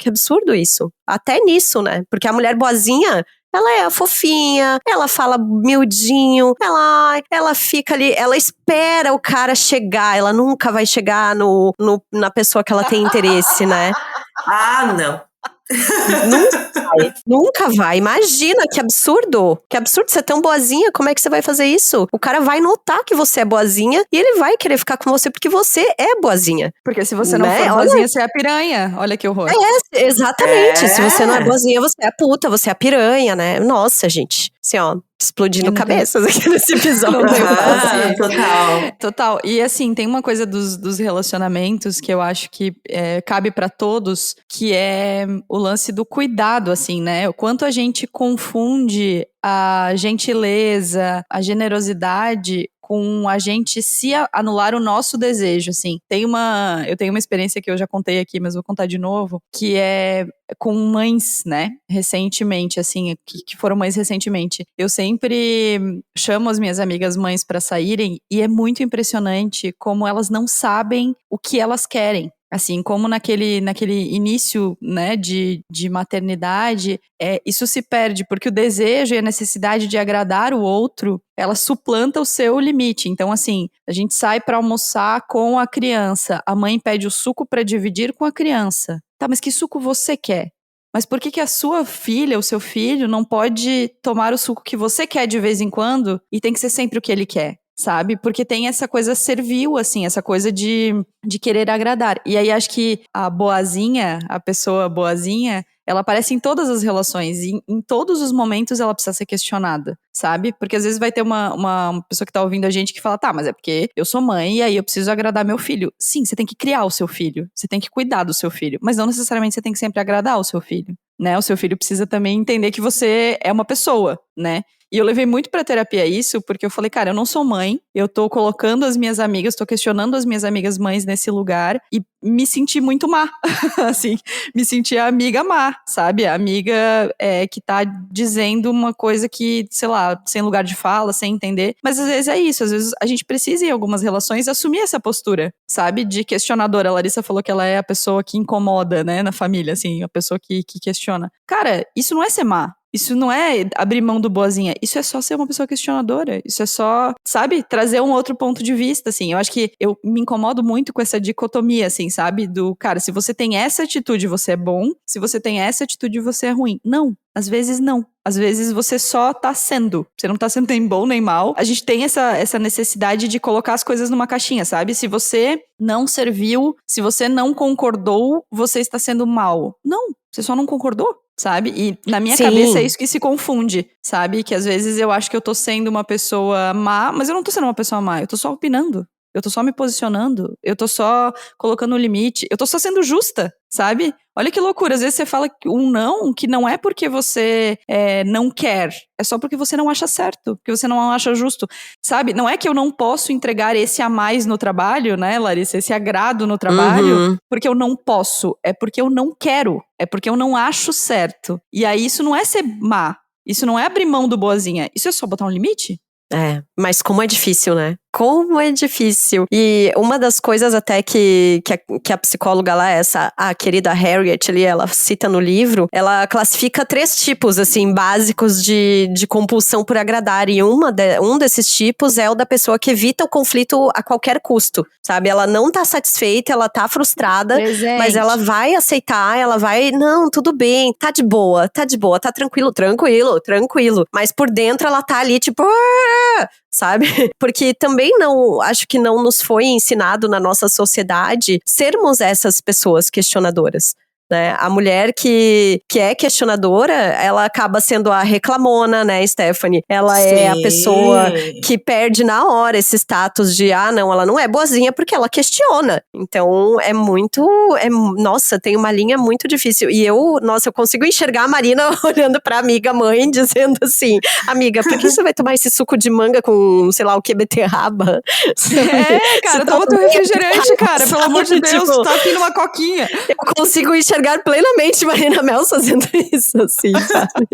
isso. Até nisso, né? Porque a mulher boazinha, ela é fofinha, ela fala miudinho, ela fica ali, ela espera o cara chegar, ela nunca vai chegar na pessoa que ela tem interesse, né? Ah, não. Nunca vai. Imagina, que absurdo. Que absurdo, você é tão boazinha, como é que você vai fazer isso? O cara vai notar que você é boazinha e ele vai querer ficar com você porque você é boazinha. Porque se você não Né? for boazinha, você é a piranha. Olha que horror. Exatamente. É. Se você não é boazinha, você é a puta, você é a piranha, né? Nossa, gente. Assim, ó, explodindo cabeças aqui nesse episódio. Não tenho Ah, total. Total. E assim, tem uma coisa dos relacionamentos que eu acho que cabe pra todos, que é o lance do cuidado, assim, né? O quanto a gente confunde a gentileza, a generosidade com a gente se anular o nosso desejo, assim. Eu tenho uma experiência que eu já contei aqui, mas vou contar de novo, que é com mães, né, recentemente, assim, que foram mães recentemente. Eu sempre chamo as minhas amigas mães pra saírem e é muito impressionante como elas não sabem o que elas querem. Assim, como naquele início, né, de maternidade, isso se perde, porque o desejo e a necessidade de agradar o outro, ela suplanta o seu limite. Então, assim, a gente sai pra almoçar com a criança, a mãe pede o suco pra dividir com a criança. Tá, mas que suco você quer? Mas por que a sua filha, o seu filho, não pode tomar o suco que você quer de vez em quando e tem que ser sempre o que ele quer? Sabe? Porque tem essa coisa servil, assim, essa coisa de querer agradar. E aí acho que a boazinha, a pessoa boazinha, ela aparece em todas as relações. E em todos os momentos ela precisa ser questionada, sabe? Porque às vezes vai ter uma pessoa que tá ouvindo a gente que fala, tá, mas é porque eu sou mãe e aí eu preciso agradar meu filho. Sim, você tem que criar o seu filho. Você tem que cuidar do seu filho. Mas não necessariamente você tem que sempre agradar o seu filho, né? O seu filho precisa também entender que você é uma pessoa, né? E eu levei muito pra terapia isso, porque eu falei, cara, eu não sou mãe, eu tô colocando as minhas amigas, tô questionando as minhas amigas mães nesse lugar e me senti muito má, assim, me senti a amiga má, sabe? A amiga que tá dizendo uma coisa que, sei lá, sem lugar de fala, sem entender, mas às vezes é isso, às vezes a gente precisa em algumas relações assumir essa postura, sabe? De questionadora. A Larissa falou que ela é a pessoa que incomoda, né, na família, assim, a pessoa que questiona. Cara, isso não é ser má. Isso não é abrir mão do boazinha, isso é só ser uma pessoa questionadora, isso é só, sabe, trazer um outro ponto de vista, assim. Eu acho que eu me incomodo muito com essa dicotomia, assim, sabe, do, cara, se você tem essa atitude, você é bom, se você tem essa atitude, você é ruim. Não, às vezes não. Às vezes você só tá sendo. Você não tá sendo nem bom nem mal. A gente tem essa necessidade de colocar as coisas numa caixinha, sabe? Se você não serviu, se você não concordou, você está sendo mal. Não, você só não concordou, sabe? E na minha cabeça é isso que se confunde, sabe? Que às vezes eu acho que eu tô sendo uma pessoa má, mas eu não tô sendo uma pessoa má, eu tô só opinando. Eu tô só me posicionando, eu tô só colocando um limite, eu tô só sendo justa, sabe? Olha que loucura, às vezes você fala um não, que não é porque você não quer, é só porque você não acha certo, porque você não acha justo, sabe? Não é que eu não posso entregar esse a mais no trabalho, né, Larissa? Esse agrado no trabalho, porque eu não posso, é porque eu não quero, é porque eu não acho certo. E aí isso não é ser má, isso não é abrir mão do boazinha, isso é só botar um limite. Mas como é difícil, né? Como é difícil. E uma das coisas até que a psicóloga lá, a querida Harriet ali, ela cita no livro, ela classifica 3 tipos, assim, básicos de compulsão por agradar. E um desses tipos é o da pessoa que evita o conflito a qualquer custo, sabe? Ela não tá satisfeita, ela tá frustrada, Presente. mas ela vai aceitar, ela vai, não, tudo bem, tá de boa, tá tranquilo. Mas por dentro ela tá ali, tipo, sabe? Porque também acho que não nos foi ensinado na nossa sociedade sermos essas pessoas questionadoras. Né? A mulher que é questionadora, ela acaba sendo a reclamona, né, Stephanie? Ela é a pessoa que perde na hora esse status de, não, ela não é boazinha porque ela questiona. Então, nossa, tem uma linha muito difícil. E eu consigo enxergar a Marina olhando pra amiga mãe, dizendo assim, amiga, por que você vai tomar esse suco de manga com, sei lá, o que, beterraba? Cara, toma teu refrigerante, cara, pelo amor de Deus, tu tá aqui numa coquinha. Eu consigo enxergar plenamente Marina Mel fazendo isso, assim, sabe?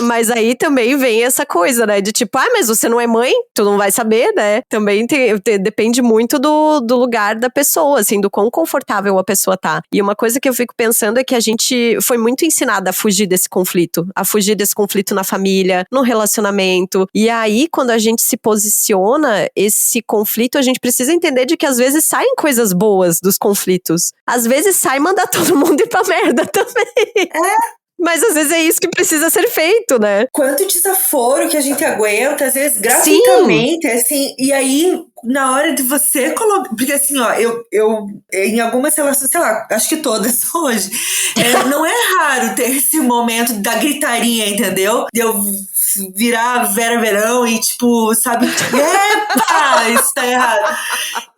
Mas aí também vem essa coisa, né? De tipo, mas você não é mãe? Tu não vai saber, né? Também depende muito do lugar da pessoa, assim, do quão confortável a pessoa tá. E uma coisa que eu fico pensando é que a gente foi muito ensinada a fugir desse conflito na família, no relacionamento. E aí, quando a gente se posiciona, esse conflito, a gente precisa entender de que às vezes saem coisas boas dos conflitos. Às vezes sai mandar todo mundo ir pra merda também. Mas às vezes é isso que precisa ser feito, né? Quanto desaforo que a gente aguenta, às vezes gratuitamente, assim, e aí, na hora de você colocar. Porque assim, ó, eu em algumas relações, sei lá, acho que todas hoje, não é raro ter esse momento da gritaria, entendeu? De eu virar Vera Verão e, tipo, sabe, epa, isso tá errado.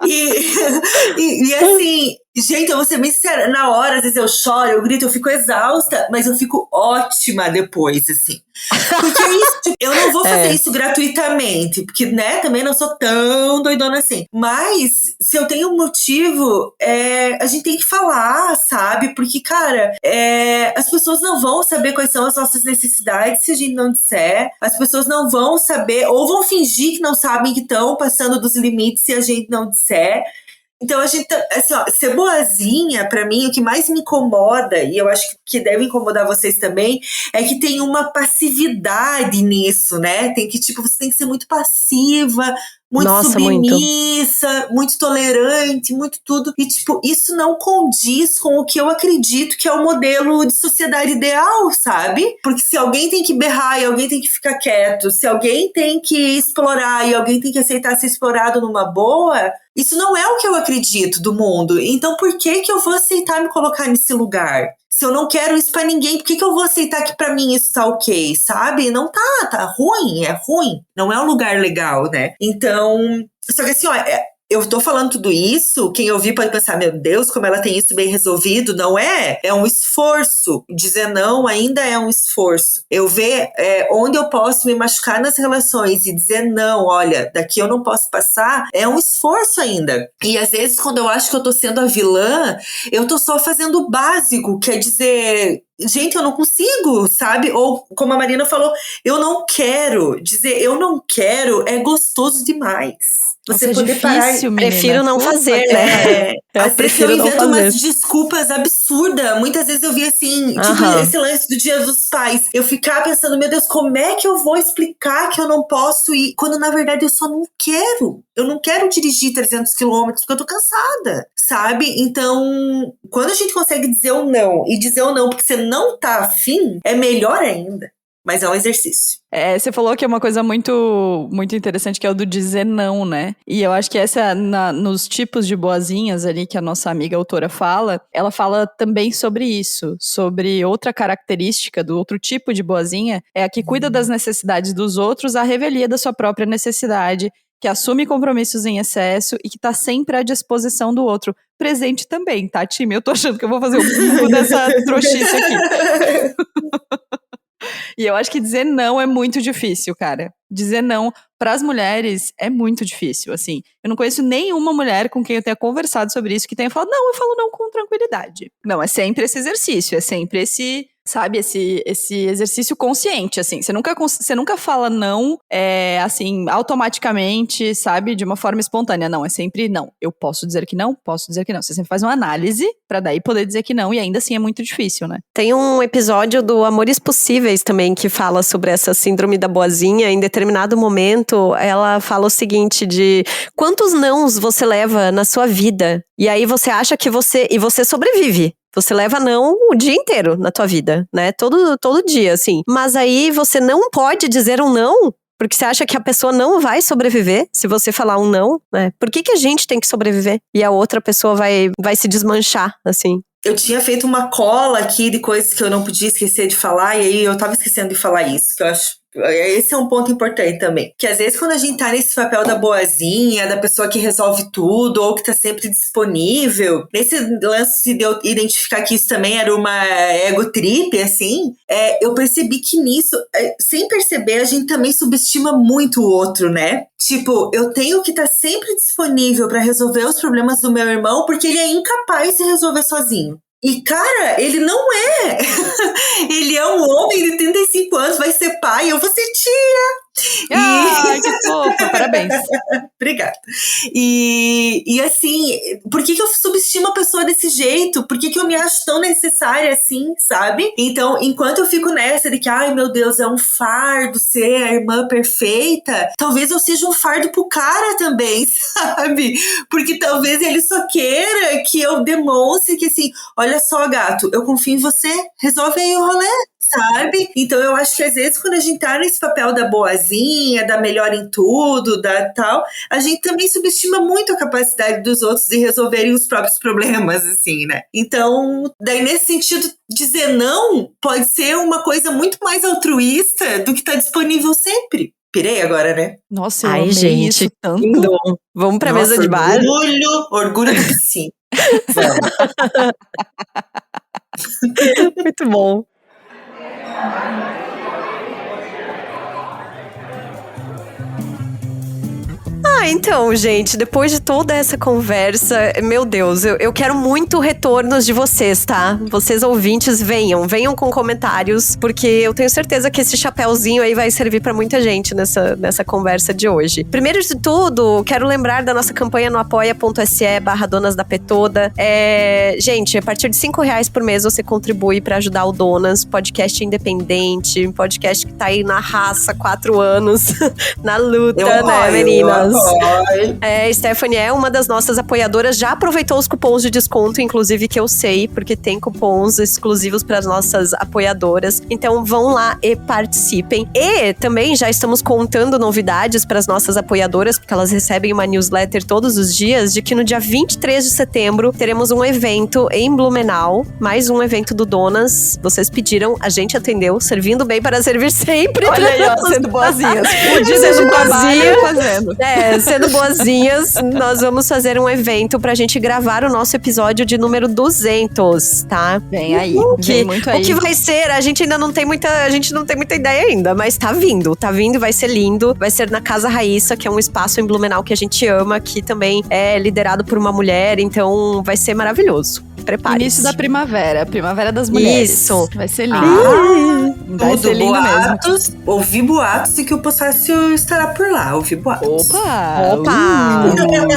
E assim, gente, eu vou ser bem sincera, na hora, às vezes eu choro, eu grito, eu fico exausta, mas eu fico ótima depois, assim. Porque é isso, tipo, eu não vou fazer isso gratuitamente, porque, né, também não sou tão doidona assim. Mas, se eu tenho um motivo, a gente tem que falar, sabe? Porque, cara, as pessoas não vão saber quais são as nossas necessidades se a gente não disser. As pessoas não vão saber, ou vão fingir que não sabem que estão passando dos limites se a gente não disser. Então, a gente, assim, ó, ser boazinha, pra mim, o que mais me incomoda, e eu acho que deve incomodar vocês também, é que tem uma passividade nisso, né? Tem que, tipo, você tem que ser muito passiva, muito submissa, muito tolerante, muito tudo. E, tipo, isso não condiz com o que eu acredito que é o modelo de sociedade ideal, sabe? Porque se alguém tem que berrar e alguém tem que ficar quieto, se alguém tem que explorar e alguém tem que aceitar ser explorado numa boa, isso não é o que eu acredito do mundo. Então, por que eu vou aceitar me colocar nesse lugar? Se eu não quero isso pra ninguém, por que eu vou aceitar que pra mim isso tá ok, sabe? Não tá ruim, é ruim. Não é um lugar legal, né? Então, só que assim, ó, eu tô falando tudo isso, quem ouvir pode pensar, meu Deus, como ela tem isso bem resolvido. Não é? É um esforço. Dizer não ainda é um esforço. Eu ver onde eu posso me machucar nas relações e dizer não, olha, daqui eu não posso passar, é um esforço ainda. E às vezes, quando eu acho que eu tô sendo a vilã, eu tô só fazendo o básico, quer dizer, gente, eu não consigo, sabe? Ou, como a Marina falou, eu não quero. Dizer eu não quero é gostoso demais. Você poder parar. Prefiro não fazer, né? Às vezes eu invento umas desculpas absurdas. Muitas vezes eu vi assim, tipo, esse lance do Dia dos Pais. Eu ficar pensando, meu Deus, como é que eu vou explicar que eu não posso ir? Quando na verdade eu só não quero. Eu não quero dirigir 300 quilômetros porque eu tô cansada, sabe? Então, quando a gente consegue dizer o não e dizer o não porque você não tá afim, é melhor ainda. Mas é um exercício. Você falou que é uma coisa muito, muito interessante, que é o do dizer não, né? E eu acho que essa, nos tipos de boazinhas ali que a nossa amiga autora fala, ela fala também sobre isso, sobre outra característica do outro tipo de boazinha, é a que cuida das necessidades dos outros à revelia da sua própria necessidade, que assume compromissos em excesso e que tá sempre à disposição do outro. Presente também, tá, time? Eu tô achando que eu vou fazer o bingo dessa trouxice aqui. E eu acho que dizer não é muito difícil, cara. Dizer não pras mulheres é muito difícil, assim. Eu não conheço nenhuma mulher com quem eu tenha conversado sobre isso que tenha falado, não, eu falo não com tranquilidade. Não, é sempre esse exercício, é sempre esse sabe? Esse exercício consciente, assim. Você nunca fala não, assim, automaticamente, sabe? De uma forma espontânea. Não, é sempre não. Eu posso dizer que não, posso dizer que não. Você sempre faz uma análise pra daí poder dizer que não, e ainda assim é muito difícil, né? Tem um episódio do Amores Possíveis também que fala sobre essa síndrome da boazinha. Em determinado momento, ela fala o seguinte de quantos nãos você leva na sua vida? E aí você acha que você sobrevive. Você leva não o dia inteiro na tua vida, né? Todo dia, assim. Mas aí você não pode dizer um não, porque você acha que a pessoa não vai sobreviver se você falar um não, né? Por que a gente tem que sobreviver? E a outra pessoa vai se desmanchar, assim. Eu tinha feito uma cola aqui de coisas que eu não podia esquecer de falar, e aí eu tava esquecendo de falar isso, que eu acho. Esse é um ponto importante também. Que às vezes quando a gente tá nesse papel da boazinha, da pessoa que resolve tudo, ou que tá sempre disponível, nesse lance de eu identificar que isso também era uma ego trip, assim, eu percebi que nisso, sem perceber, a gente também subestima muito o outro, né? Tipo, eu tenho que estar sempre disponível pra resolver os problemas do meu irmão, porque ele é incapaz de resolver sozinho. E, cara, ele não é. Ele é um homem de 35 anos, vai ser pai, eu vou ser tia. Que fofa, parabéns. Obrigada. E assim, por que eu subestimo a pessoa desse jeito? Por que eu me acho tão necessária assim, sabe? Então, enquanto eu fico nessa de que, ai meu Deus, é um fardo ser a irmã perfeita, talvez eu seja um fardo pro cara também, sabe? Porque talvez ele só queira que eu demonstre que assim, olha só, gato, eu confio em você, resolve aí o rolê. Sabe? Então eu acho que às vezes quando a gente tá nesse papel da boazinha, da melhor em tudo, da tal, a gente também subestima muito a capacidade dos outros de resolverem os próprios problemas, assim, né? Então, daí nesse sentido, dizer não pode ser uma coisa muito mais altruísta do que tá disponível sempre. Pirei agora, né? Nossa, eu amei gente, isso tanto. Lindo. Vamos pra mesa de bar. Orgulho do piscina. Muito bom. Então, gente, depois de toda essa conversa, meu Deus, eu quero muito retornos de vocês, tá? Vocês ouvintes, venham com comentários, porque eu tenho certeza que esse chapéuzinho aí vai servir pra muita gente nessa conversa de hoje. Primeiro de tudo, quero lembrar da nossa campanha no apoia.se/Donas da Petoda. Gente, a partir de R$5 por mês você contribui pra ajudar o Donas, podcast independente, podcast que tá aí na raça há 4 anos, na luta, né, meninas? Stephanie é uma das nossas apoiadoras, já aproveitou os cupons de desconto, inclusive, que eu sei, porque tem cupons exclusivos para as nossas apoiadoras. Então vão lá e participem. E também já estamos contando novidades para as nossas apoiadoras, porque elas recebem uma newsletter todos os dias, de que no dia 23 de setembro teremos um evento em Blumenau, mais um evento do Donas. Vocês pediram, a gente atendeu, servindo bem para servir sempre. Olha aí, ó, sendo boazinhas. Sendo boazinha, fazendo. Sendo boazinhas, nós vamos fazer um evento pra gente gravar o nosso episódio de número 200, tá? Vem aí, vem muito aí. O que vai ser, a gente não tem muita ideia ainda, mas tá vindo e vai ser lindo. Vai ser na Casa Raíssa, que é um espaço em Blumenau que a gente ama, que também é liderado por uma mulher, então vai ser maravilhoso. Prepare-se. Início da primavera das mulheres. Isso. Vai ser lindo. Vai ser lindo boatos, mesmo. Ouvi boatos de que o Possácio estará por lá. Ouvi boatos. Opa!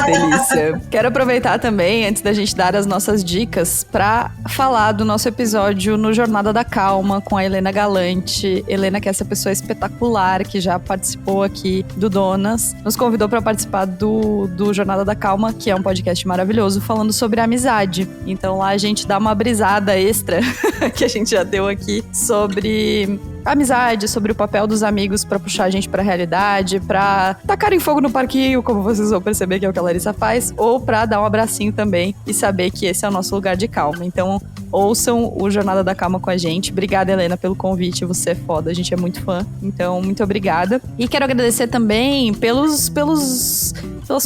Delícia. Quero aproveitar também, antes da gente dar as nossas dicas, pra falar do nosso episódio no Jornada da Calma, com a Helena Galante. Helena, que é essa pessoa espetacular, que já participou aqui do Donas, nos convidou pra participar do Jornada da Calma, que é um podcast maravilhoso, falando sobre amizade. Então lá a gente dá uma brisada extra, que a gente já deu aqui, sobre amizade, sobre o papel dos amigos pra puxar a gente pra realidade, pra tacarem fogo no parquinho, como vocês vão perceber que é o que a Larissa faz, ou pra dar um abracinho também e saber que esse é o nosso lugar de calma. Então, ouçam o Jornada da Calma com a gente. Obrigada, Helena, pelo convite. Você é foda, a gente é muito fã. Então, muito obrigada. E quero agradecer também pelas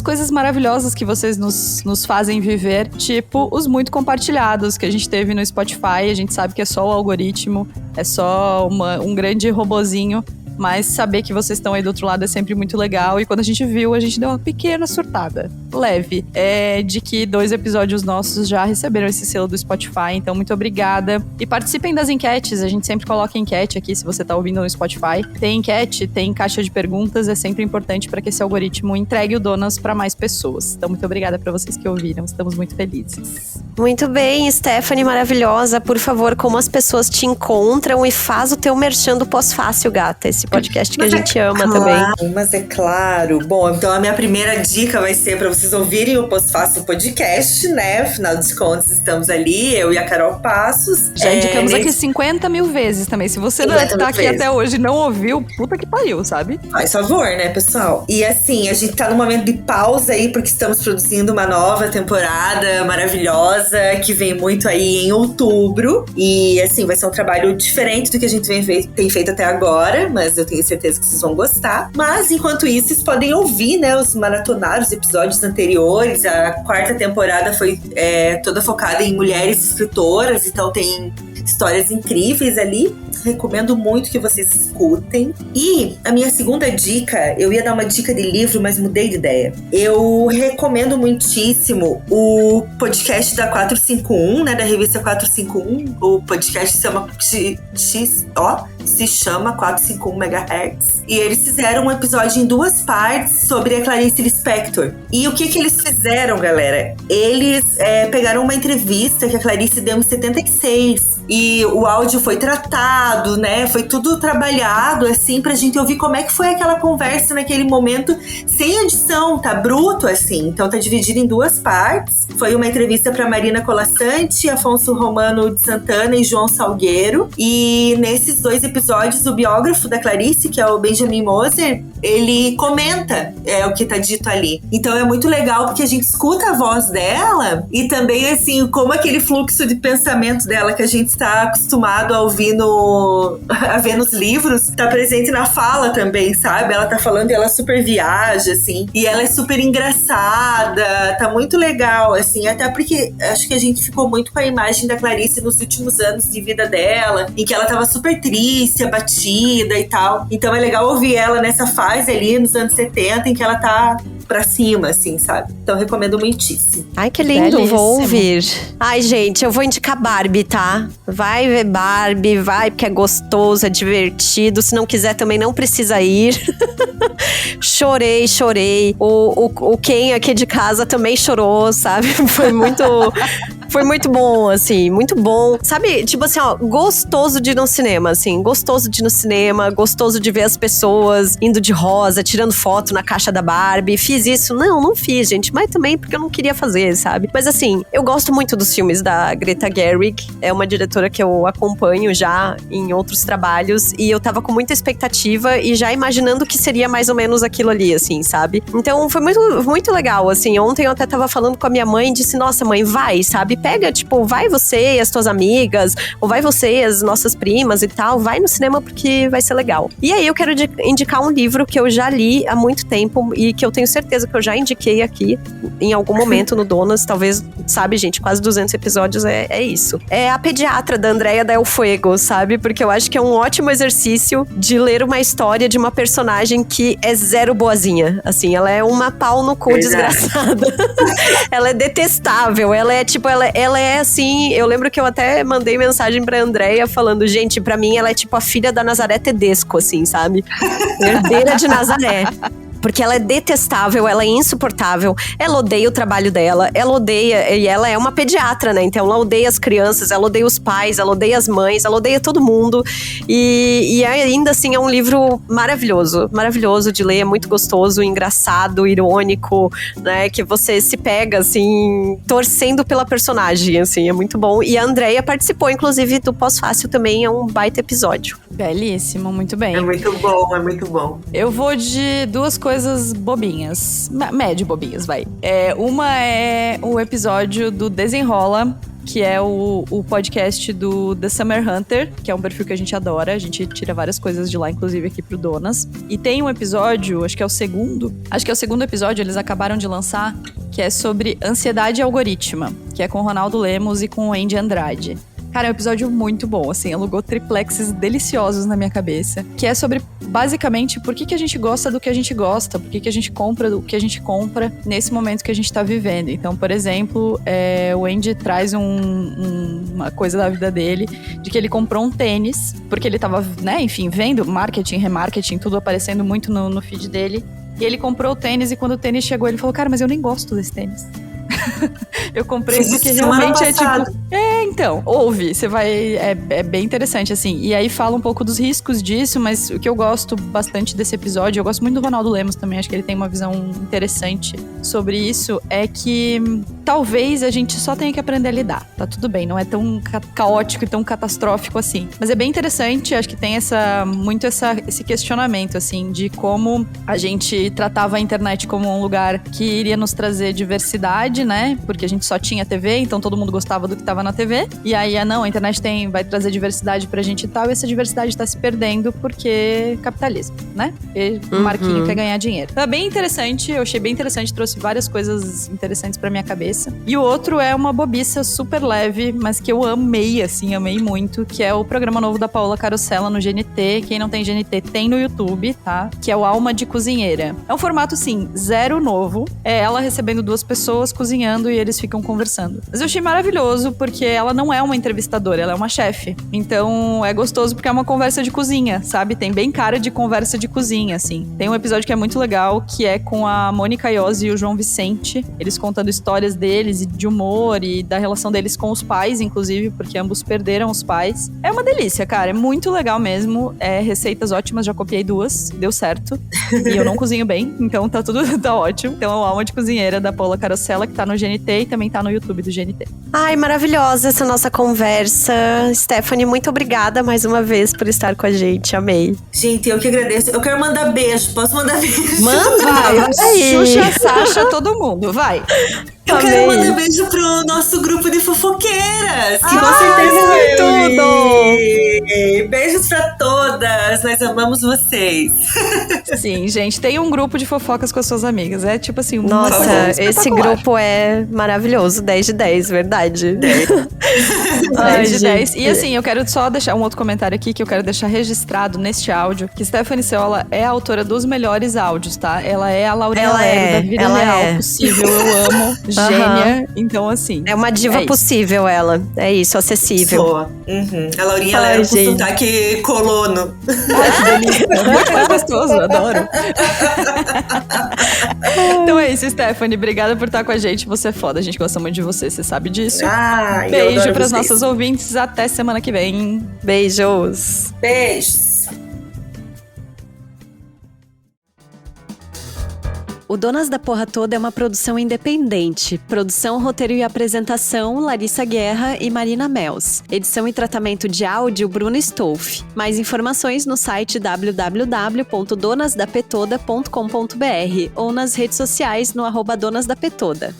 coisas maravilhosas que vocês nos fazem viver, tipo os muito compartilhados que a gente teve no Spotify. A gente sabe que é só o algoritmo, é só um grande robozinho, mas saber que vocês estão aí do outro lado é sempre muito legal. E quando a gente viu, a gente deu uma pequena surtada, leve, de que 2 episódios nossos já receberam esse selo do Spotify. Então, muito obrigada. E participem das enquetes, a gente sempre coloca enquete aqui, se você tá ouvindo no Spotify. Tem enquete, tem caixa de perguntas, é sempre importante para que esse algoritmo entregue o Donas para mais pessoas. Então, muito obrigada para vocês que ouviram, estamos muito felizes. Muito bem, Stephanie maravilhosa. Por favor, como as pessoas te encontram e faz o teu merchan do Pós-Fácil, gata. Esse podcast que a gente ama também. Mas é claro. Bom, então a minha primeira dica vai ser para vocês ouvirem o Pós-Fácil podcast, né? Afinal de contas, estamos ali, eu e a Carol Passos. Já indicamos aqui 50 mil vezes também. Se você não tá aqui até hoje e não ouviu, puta que pariu, sabe? Faz favor, né, pessoal? E assim, a gente tá num momento de pausa aí, porque estamos produzindo uma nova temporada maravilhosa, que vem muito aí em outubro. E assim, vai ser um trabalho diferente do que a gente tem feito até agora, mas eu tenho certeza que vocês vão gostar. Mas enquanto isso, vocês podem ouvir, né, maratonar os episódios anteriores. A 4ª temporada foi toda focada em mulheres escritoras, então tem histórias incríveis ali. Recomendo muito que vocês escutem. E a minha segunda dica, eu ia dar uma dica de livro, mas mudei de ideia. Eu recomendo muitíssimo o podcast da 451, né, da revista 451. O podcast se chama 451 MHz. E eles fizeram um episódio em 2 partes sobre a Clarice Lispector. E o que eles fizeram, galera? Eles pegaram uma entrevista que a Clarice deu em 76. E o áudio foi tratado, né? Foi tudo trabalhado, assim, pra gente ouvir como é que foi aquela conversa naquele momento, sem edição, tá bruto, assim. Então tá dividido em 2 partes. Foi uma entrevista pra Marina Colasanti, Afonso Romano de Santana e João Salgueiro. E nesses 2 episódios, o biógrafo da Clarice, que é o Benjamin Moser, ele comenta o que tá dito ali. Então é muito legal, porque a gente escuta a voz dela e também, assim, como aquele fluxo de pensamento dela que a gente está acostumado a ouvir a ver nos livros, tá presente na fala também, sabe? Ela tá falando e ela super viaja, assim, e ela é super engraçada, tá muito legal, assim, até porque acho que a gente ficou muito com a imagem da Clarice nos últimos anos de vida dela, em que ela tava super triste, abatida e tal. Então é legal ouvir ela nessa fase ali, nos anos 70, em que ela tá pra cima, assim, sabe? Então recomendo muitíssimo. Ai, que lindo, belíssimo. Vou ouvir. Ai, gente, eu vou indicar Barbie, tá? Vai ver Barbie, vai, porque é gostoso, é divertido. Se não quiser também não precisa ir. Chorei. O Ken aqui de casa também chorou, sabe? Foi muito bom, assim, muito bom. Sabe, tipo assim, ó, gostoso de ir no cinema, assim. Gostoso de ir no cinema, gostoso de ver as pessoas indo de rosa, tirando foto na caixa da Barbie. Fiz isso? Não fiz, gente. Mas também porque eu não queria fazer, sabe? Mas assim, eu gosto muito dos filmes da Greta Gerwig. É uma diretora que eu acompanho já em outros trabalhos. E eu tava com muita expectativa e já imaginando que seria mais ou menos aquilo ali, assim, sabe? Então foi muito, muito legal, assim. Ontem eu até tava falando com a minha mãe e disse, nossa, mãe, vai, sabe? Pega, tipo, vai você e as tuas amigas, ou vai você e as nossas primas e tal, vai no cinema porque vai ser legal. E aí eu quero indicar um livro que eu já li há muito tempo e que eu tenho certeza que eu já indiquei aqui em algum momento no Donas, talvez, sabe, gente, quase 200 episódios é isso. É A Pediatra, da Andrea Del Fuego, sabe? Porque eu acho que é um ótimo exercício de ler uma história de uma personagem que é zero boazinha, assim, ela é uma pau no cu desgraçada. Ela é detestável, ela é tipo, ela é assim, eu lembro que eu até mandei mensagem pra Andrea falando, gente, pra mim ela é tipo a filha da Nazaré Tedesco, assim, sabe? Herdeira de Nazaré. Porque ela é detestável, ela é insuportável, ela odeia o trabalho dela, ela odeia, e ela é uma pediatra, né? Então ela odeia as crianças, ela odeia os pais, ela odeia as mães, ela odeia todo mundo. E ainda assim é um livro maravilhoso de ler, é muito gostoso, engraçado, irônico, né? Que você se pega, assim, torcendo pela personagem, assim, é muito bom. E a Andrea participou, inclusive, do Pós-Fácil também, é um baita episódio. Belíssimo, muito bem. É muito bom. Eu vou de 2 coisas bobinhas, médio bobinhas, vai. Uma é o episódio do Desenrola, que é o podcast do The Summer Hunter, que é um perfil que a gente adora, a gente tira várias coisas de lá, inclusive aqui pro Donas. E tem um episódio, acho que é o segundo episódio, eles acabaram de lançar, que é sobre ansiedade algorítmica, que é com o Ronaldo Lemos e com o Andy Andrade. Cara, é um episódio muito bom, assim, alugou triplexes deliciosos na minha cabeça, que é sobre, basicamente, por que a gente gosta do que a gente gosta, por que a gente compra do que a gente compra nesse momento que a gente tá vivendo. Então, por exemplo, o Andy traz uma coisa da vida dele, de que ele comprou um tênis, porque ele tava, né, enfim, vendo marketing, remarketing, tudo aparecendo muito no feed dele, e ele comprou o tênis, e quando o tênis chegou, ele falou, cara, mas eu nem gosto desse tênis. Eu comprei porque realmente é tipo... então, ouve, você vai... É bem interessante, assim. E aí fala um pouco dos riscos disso, mas o que eu gosto bastante desse episódio, eu gosto muito do Ronaldo Lemos também, acho que ele tem uma visão interessante sobre isso, é que talvez a gente só tenha que aprender a lidar. Tá tudo bem, não é tão caótico e tão catastrófico assim. Mas é bem interessante, acho que tem esse questionamento, assim, de como a gente tratava a internet como um lugar que iria nos trazer diversidade, né? Porque a gente só tinha TV, então todo mundo gostava do que tava na TV. E aí, a internet vai trazer diversidade pra gente e tal, e essa diversidade tá se perdendo porque capitalismo, né? E o Marquinho quer ganhar dinheiro. Então é bem interessante, eu achei bem interessante, trouxe várias coisas interessantes pra minha cabeça. E o outro é uma bobiça super leve, mas que eu amei, assim, amei muito, que é o programa novo da Paola Carosella no GNT. Quem não tem GNT tem no YouTube, tá? Que é o Alma de Cozinheira. É um formato, sim, zero novo. É ela recebendo duas pessoas cozinhando e eles ficam conversando. Mas eu achei maravilhoso, porque ela não é uma entrevistadora, ela é uma chefe. Então é gostoso porque é uma conversa de cozinha, sabe? Tem bem cara de conversa de cozinha, assim. Tem um episódio que é muito legal, que é com a Mônica Iose e o João Vicente. Eles contando histórias deles e de humor e da relação deles com os pais, inclusive, porque ambos perderam os pais. É uma delícia, cara. É muito legal mesmo. É receitas ótimas, já copiei 2, deu certo. E eu não cozinho bem, então tá ótimo. Então é o Alma de Cozinheira da Paola Carosella, que tá no GNT e também tá no YouTube do GNT. Ai, maravilhosa essa nossa conversa. Stephanie, muito obrigada mais uma vez por estar com a gente, amei. Gente, eu que agradeço. Eu quero mandar beijo, posso mandar beijo? Vai, Xuxa, Sasha, todo mundo, vai. Eu quero mandar beijo pro nosso grupo de fofoqueiras, que com certeza vai tudo! Beijos pra todas, nós amamos vocês. Sim, gente, tem um grupo de fofocas com as suas amigas, é tipo assim... Nossa, esse grupo é maravilhoso, 10 de 10, verdade. 10 de 10. E assim, eu quero só deixar um outro comentário aqui, que eu quero deixar registrado neste áudio, que Stephanie Ceola é a autora dos melhores áudios, tá? Ela é a Laurinha Lero da vida real possível, eu amo. Gênia, então assim... É uma diva possível, ela. É isso, acessível. Boa. A Laurinha Lero com sotaque colono. Ai, que delícia. Muito mais gostoso, adoro. Então é isso, Stephanie. Obrigada por estar com a gente. Você é foda, a gente gosta muito de você sabe disso. Beijo pras nossas ouvintes. Até semana que vem. Beijos. Beijos. O Donas da Porra Toda é uma produção independente. Produção, roteiro e apresentação, Larissa Guerra e Marina Mels. Edição e tratamento de áudio, Bruno Stolf. Mais informações no site www.donasdapetoda.com.br ou nas redes sociais no @donasdapetoda.